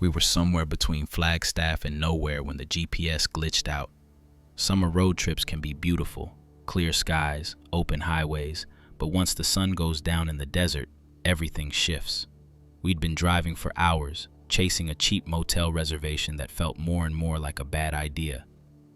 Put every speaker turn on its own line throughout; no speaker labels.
We were somewhere between Flagstaff and nowhere when the GPS glitched out. Summer road trips can be beautiful, clear skies, open highways, but once the sun goes down in the desert, everything shifts. We'd been driving for hours, chasing a cheap motel reservation that felt more and more like a bad idea.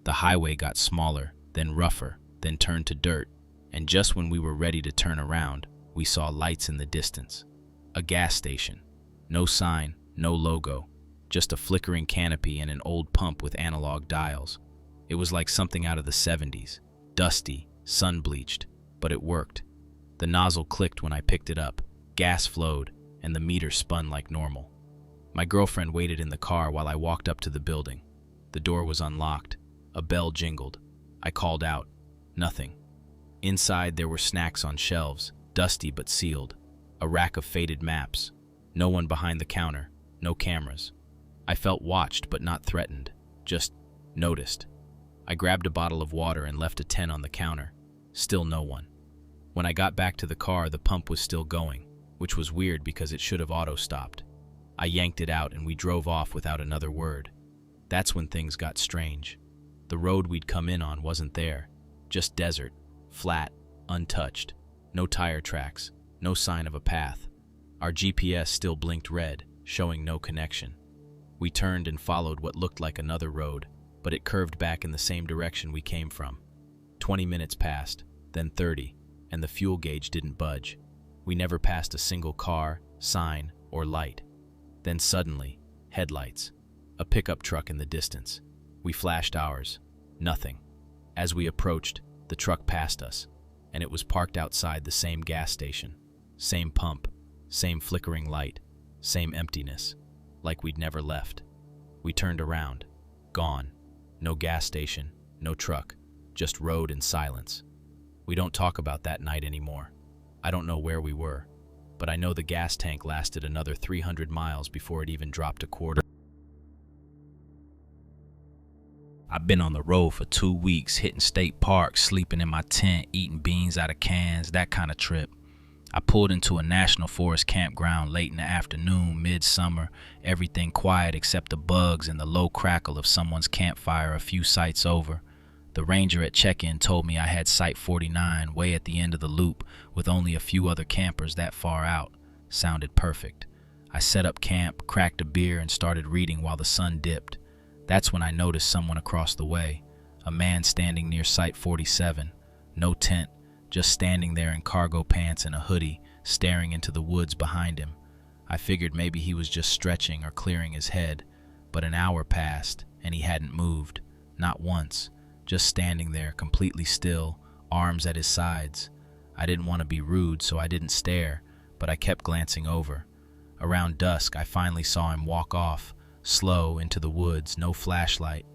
The highway got smaller, then rougher, then turned to dirt, and just when we were ready to turn around, we saw lights in the distance. A gas station. No sign, no logo, just a flickering canopy and an old pump with analog dials. It was like something out of the 70s, dusty, sun-bleached, but it worked. The nozzle clicked when I picked it up, gas flowed, and the meter spun like normal. My girlfriend waited in the car while I walked up to the building. The door was unlocked. A bell jingled. I called out. Nothing. Inside there were snacks on shelves, dusty but sealed. A rack of faded maps. No one behind the counter. No cameras. I felt watched but not threatened. Just noticed. I grabbed a bottle of water and left a 10 on the counter. Still no one. When I got back to the car, the pump was still going, which was weird because it should have auto-stopped. I yanked it out and we drove off without another word. That's when things got strange. The road we'd come in on wasn't there. Just desert, flat, untouched. No tire tracks, no sign of a path. Our GPS still blinked red, showing no connection. We turned and followed what looked like another road, but it curved back in the same direction we came from. 20 minutes passed, then 30, and the fuel gauge didn't budge. We never passed a single car, sign, or light. Then suddenly, headlights. A pickup truck in the distance. We flashed ours. Nothing. As we approached, the truck passed us, and it was parked outside the same gas station. Same pump, same flickering light, same emptiness, like we'd never left. We turned around. Gone. No gas station, no truck, just road and silence. We don't talk about that night anymore. I don't know where we were, but I know the gas tank lasted another 300 miles before it even dropped a quarter. I've been on the road for 2 weeks, hitting state parks, sleeping in my tent, eating beans out of cans, that kind of trip. I pulled into a national forest campground late in the afternoon, midsummer, everything quiet except the bugs and the low crackle of someone's campfire a few sites over. The ranger at check-in told me I had Site 49 way at the end of the loop with only a few other campers that far out. Sounded perfect. I set up camp, cracked a beer, and started reading while the sun dipped. That's when I noticed someone across the way, a man standing near Site 47. No tent, just standing there in cargo pants and a hoodie, staring into the woods behind him. I figured maybe he was just stretching or clearing his head, but an hour passed and he hadn't moved, not once, just standing there completely still, arms at his sides. I didn't want to be rude, so I didn't stare, but I kept glancing over. Around dusk, I finally saw him walk off, slow, into the woods, no flashlight.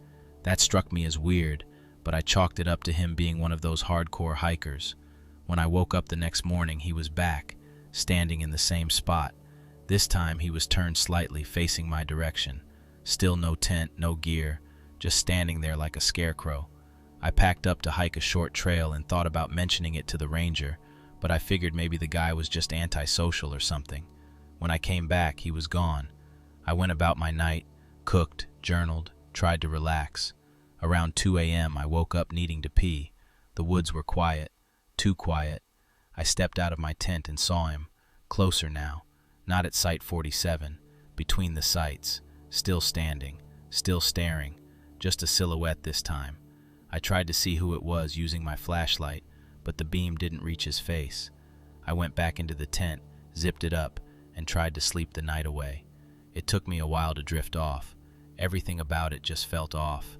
That struck me as weird, but I chalked it up to him being one of those hardcore hikers. When I woke up the next morning, he was back, standing in the same spot. This time he was turned slightly, facing my direction. Still no tent, no gear, just standing there like a scarecrow. I packed up to hike a short trail and thought about mentioning it to the ranger, but I figured maybe the guy was just antisocial or something. When I came back, he was gone. I went about my night, cooked, journaled, tried to relax. Around 2 a.m., I woke up needing to pee. The woods were quiet. Too quiet. I stepped out of my tent and saw him, closer now, not at Site 47, between the sites, still standing, still staring, just a silhouette this time. I tried to see who it was using my flashlight, but the beam didn't reach his face. I went back into the tent, zipped it up, and tried to sleep the night away. It took me a while to drift off. Everything about it just felt off.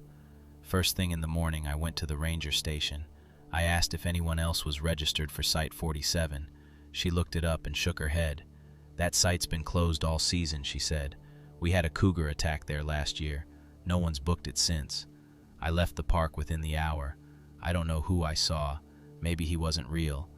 First thing in the morning, I went to the ranger station. I asked if anyone else was registered for Site 47. She looked it up and shook her head. That site's been closed all season, she said. We had a cougar attack there last year. No one's booked it since. I left the park within the hour. I don't know who I saw. Maybe he wasn't real.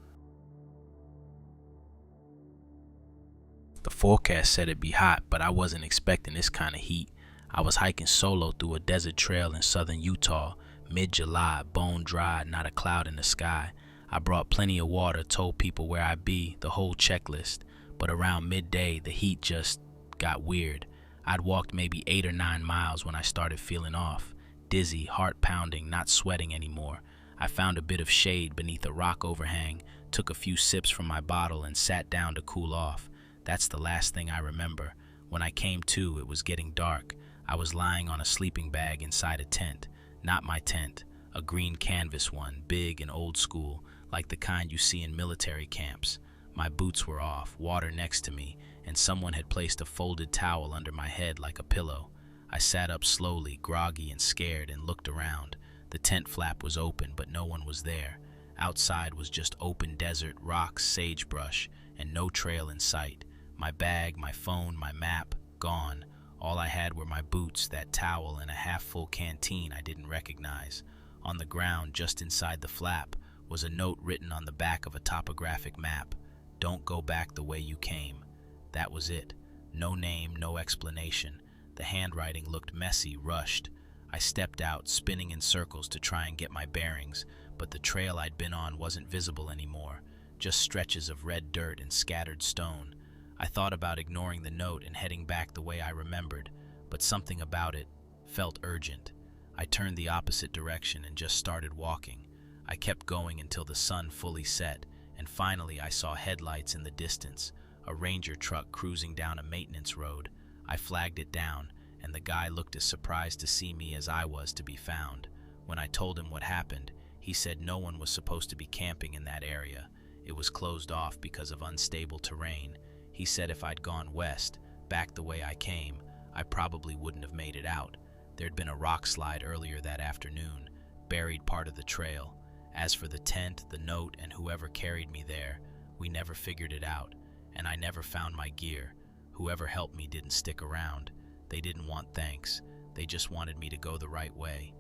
The forecast said it'd be hot, but I wasn't expecting this kind of heat. I was hiking solo through a desert trail in southern Utah, mid-July, bone dry, not a cloud in the sky. I brought plenty of water, told people where I'd be, the whole checklist. But around midday, the heat just got weird. I'd walked maybe 8 or 9 miles when I started feeling off. Dizzy, heart pounding, not sweating anymore. I found a bit of shade beneath a rock overhang, took a few sips from my bottle, and sat down to cool off. That's the last thing I remember. When I came to, it was getting dark. I was lying on a sleeping bag inside a tent. Not my tent, a green canvas one, big and old school, like the kind you see in military camps. My boots were off, water next to me, and someone had placed a folded towel under my head like a pillow. I sat up slowly, groggy and scared, and looked around. The tent flap was open, but no one was there. Outside was just open desert, rocks, sagebrush, and no trail in sight. My bag, my phone, my map, gone. All I had were my boots, that towel, and a half-full canteen I didn't recognize. On the ground, just inside the flap, was a note written on the back of a topographic map. "Don't go back the way you came." That was it. No name, no explanation. The handwriting looked messy, rushed. I stepped out, spinning in circles to try and get my bearings, but the trail I'd been on wasn't visible anymore, just stretches of red dirt and scattered stone. I thought about ignoring the note and heading back the way I remembered, but something about it felt urgent. I turned the opposite direction and just started walking. I kept going until the sun fully set, and finally I saw headlights in the distance, a ranger truck cruising down a maintenance road. I flagged it down, and the guy looked as surprised to see me as I was to be found. When I told him what happened, he said no one was supposed to be camping in that area. It was closed off because of unstable terrain. He said if I'd gone west, back the way I came, I probably wouldn't have made it out. There'd been a rock slide earlier that afternoon, buried part of the trail. As for the tent, the note, and whoever carried me there, we never figured it out, and I never found my gear. Whoever helped me didn't stick around. They didn't want thanks. They just wanted me to go the right way.